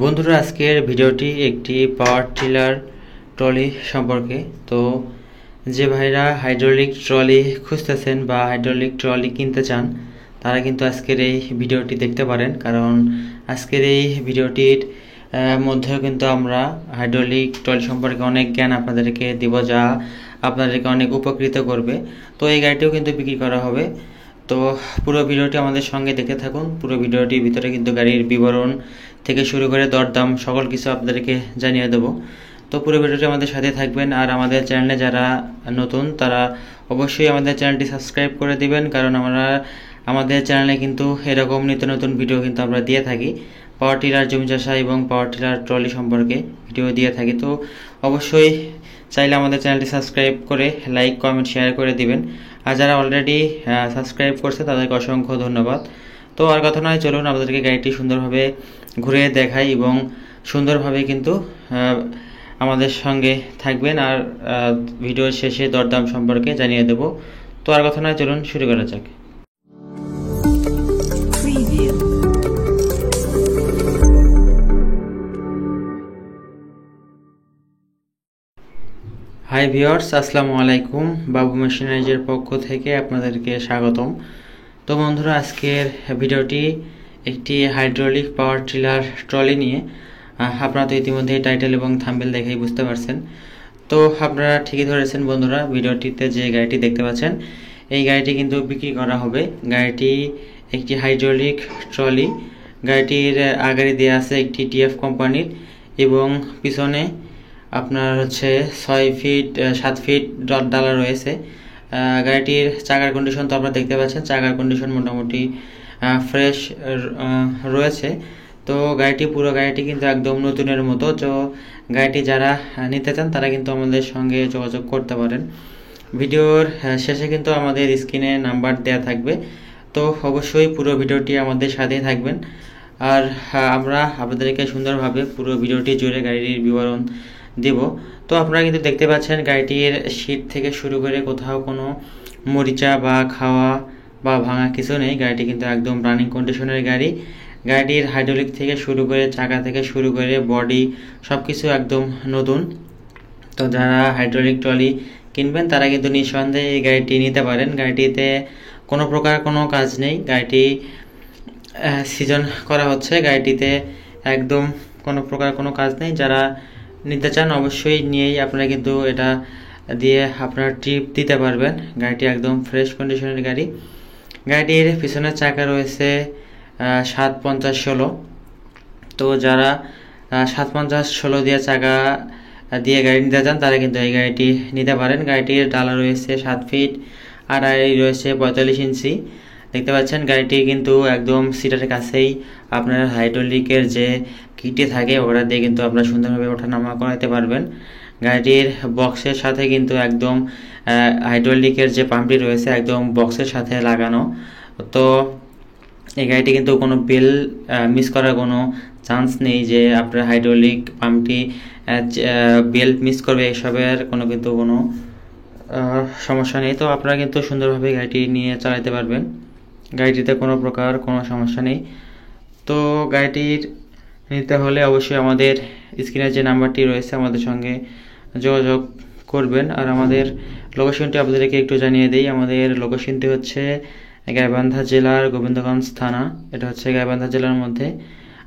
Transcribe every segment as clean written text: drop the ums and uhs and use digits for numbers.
বন্ধুরা, আজকের ভিডিওটি একটি পাওয়ার টিলার ট্রলি সম্পর্কে। তো যে ভাইরা হাইড্রোলিক ট্রলি খুঁজতেছেন বা হাইড্রোলিক ট্রলি কিনতে চান, তারা কিন্তু আজকের এই ভিডিওটি দেখতে পারেন, কারণ আজকের এই ভিডিওটির মধ্যেও কিন্তু আমরা হাইড্রোলিক ট্রলি সম্পর্কে অনেক জ্ঞান আপনাদেরকে দিব, যা আপনাদেরকে অনেক উপকৃত করবে। তো এই গাড়িটিও কিন্তু বিক্রি করা হবে। তো পুরো ভিডিওটি আমাদের সঙ্গে দেখতে থাকুন। পুরো ভিডিওটির ভিতরে কিন্তু গাড়ির বিবরণ থেকে শুরু করে দরদাম সকল কিছু আপনাদেরকে জানিয়ে দেবো। তো পুরো ভিডিওটি আমাদের সাথে থাকবেন। আর আমাদের চ্যানেলে যারা নতুন, তারা অবশ্যই আমাদের চ্যানেলটি সাবস্ক্রাইব করে দিবেন, কারণ আমাদের চ্যানেলে কিন্তু এরকম নিত্য নতুন ভিডিও কিন্তু আমরা দিয়ে থাকি। পাওয়ার টিলার জমি চাষা এবং পাওয়ার টিলার ট্রলি সম্পর্কে ভিডিও দিয়ে থাকি। তো অবশ্যই চাইলে আমাদের চ্যানেলটি সাবস্ক্রাইব করে লাইক, কমেন্ট, শেয়ার করে দিবেন। আর যারা অলরেডি সাবস্ক্রাইব করছে তাদেরকে অসংখ্য ধন্যবাদ। তো আর কথা নয়, চলুন আপনাদেরকে গাড়িটি সুন্দরভাবে ঘুরে দেখাই এবং সুন্দরভাবে কিন্তু আমাদের সঙ্গে থাকবেন। আর ভিডিওর শেষে দরদাম সম্পর্কে জানিয়ে দেব। তো আর কথা নয়, চলুন শুরু করা যাক। হাই ভিউয়ার্স, আসসালামু আলাইকুম। বাবু মেশিনারিজের পক্ষ থেকে আপনাদেরকে স্বাগতম। তো বন্ধুরা, আজকের ভিডিওটি একটি হাইড্রোলিক পাওয়ার টিলার ট্রলি নিয়ে। আপনারা তো ইতিমধ্যে টাইটেল এবং থাম্বনেল দেখেই বুঝতে পারছেন। তো আপনারা ঠিকই ধরেছেন বন্ধুরা, ভিডিওটিতে যে গাড়িটি দেখতে পাচ্ছেন, এই গাড়িটি কিন্তু বিক্রি করা হবে। গাড়িটি একটি হাইড্রোলিক ট্রলি। গাড়িটির আগাড়ি দেওয়া আছে একটি টিএফ কোম্পানির, এবং পিছনে আপনার 7 ফিট ডালা রয়েছে। গাড়িটির চাকার কন্ডিশন তো আপনারা দেখতে পাচ্ছেন, চাকার কন্ডিশন মোটামুটি ফ্রেশ রয়েছে। তো পুরো গাড়িটি কিন্তু একদম নতুনের মতো। তো গাড়িটি যারা নিতে চান তারা কিন্তু আমাদের সঙ্গে যোগাযোগ করতে পারেন। ভিডিওর শেষে কিন্তু আমাদের স্ক্রিনে নাম্বার দেওয়া থাকবে। তো অবশ্যই পুরো ভিডিওটি আমাদের সাথেই থাকবেন। আর আমরা আপনাদেরকে সুন্দরভাবে পুরো ভিডিওটি জুড়ে গাড়ির বিবরণ দেব। তো আপনারা কিন্তু দেখতে পাচ্ছেন, গাড়িটির সিট থেকে শুরু করে কোথাও কোনো মরিচা বা খাওয়া বা ভাঙা কিছু নেই। গাড়িটি কিন্তু একদম রানিং কন্ডিশনের গাড়ি। গাড়িটির হাইড্রোলিক থেকে শুরু করে, চাকা থেকে শুরু করে, বডি সব কিছু একদম নতুন। তো যারা হাইড্রোলিক ট্রলি কিনবেন তারা কিন্তু নিঃসন্দেহে এই গাড়িটি নিতে পারেন। গাড়িটিতে কোনো প্রকার কোনো কাজ নেই। গাড়িটি সিজন করা হচ্ছে। গাড়িটিতে একদম কোনো প্রকার কোনো কাজ নেই। যারা নিতে চান অবশ্যই নিয়েই আপনারা কিন্তু এটা দিয়ে আপনারা ট্রিপ দিতে পারবেন। গাড়িটি একদম ফ্রেশ কন্ডিশনের গাড়ি। গাড়িটির পিছনের চাকা রয়েছে 750-16। তো যারা 750-16 দিয়ে চাকা দিয়ে গাড়ি নিতে চান তারা কিন্তু এই গাড়িটি নিতে পারেন। গাড়িটির ডালা রয়েছে 7 ফিট আর রয়েছে 45 ইঞ্চি। দেখতে পাচ্ছেন গাড়িটি কিন্তু একদম সিটের কাছেই আপনার হাইড্রোলিকের যে কিটে থাকে ওটা দিয়ে কিন্তু আপনারা সুন্দরভাবে ওঠানামা করাতে পারবেন। গাড়িটির বক্সের সাথে কিন্তু একদম হাইড্রোলিকের যে পাম্পটি রয়েছে একদম বক্সের সাথে লাগানো। তো এই গাড়িটি কিন্তু কোনো বেল মিস করার কোনো চান্স নেই, যে আপনার হাইড্রোলিক পাম্পটি বেল মিস করবে, এসবের কিন্তু কোনো সমস্যা নেই। তো আপনারা কিন্তু সুন্দরভাবে গাড়িটি নিয়ে চালাতে পারবেন। গাড়িটিতে কোনো প্রকার কোনো সমস্যা নেই। তো গাড়িটির নিতে হলে অবশ্যই আমাদের স্ক্রিনে যে নাম্বারটি রয়েছে আমাদের সঙ্গে যোগাযোগ করবেন। আর আমাদের লোকেশনটি আপনাদেরকে একটু জানিয়ে দিই। আমাদের লোকেশনটি হচ্ছে গাইবান্ধা জেলার গোবিন্দগঞ্জ থানা। এটা হচ্ছে গাইবান্ধা জেলার মধ্যে।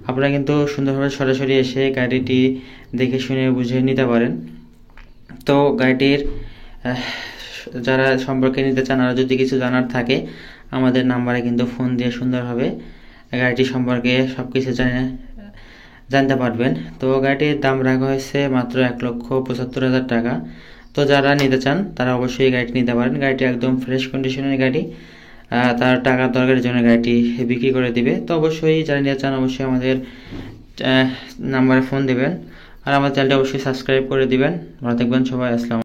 আপনারা কিন্তু সুন্দরভাবে সরাসরি এসে গাড়িটি দেখে শুনে বুঝে নিতে পারেন। তো গাড়িটির যারা সম্পর্কে নিতে চান, আর যদি কিছু জানার থাকে আমাদের নাম্বারে কিন্তু ফোন দিয়ে সুন্দরভাবে গাড়িটি সম্পর্কে সব কিছু জানতে পারবেন। তো গাড়িটির দাম রাখা হয়েছে মাত্র 1,75,000 টাকা। তো যারা নিতে চান তারা অবশ্যই গাড়িটি নিতে পারেন। গাড়িটি একদম ফ্রেশ কন্ডিশনের গাড়ি। তার টাকার দরকারের জন্য গাড়িটি বিক্রি করে দিবে। তো অবশ্যই যারা নিতে চান অবশ্যই আমাদের নাম্বারে ফোন দেবেন। আর আমার চ্যানেলটি অবশ্যই সাবস্ক্রাইব করে দিবেন। ভালো থাকবেন সবাই। আসসালাম।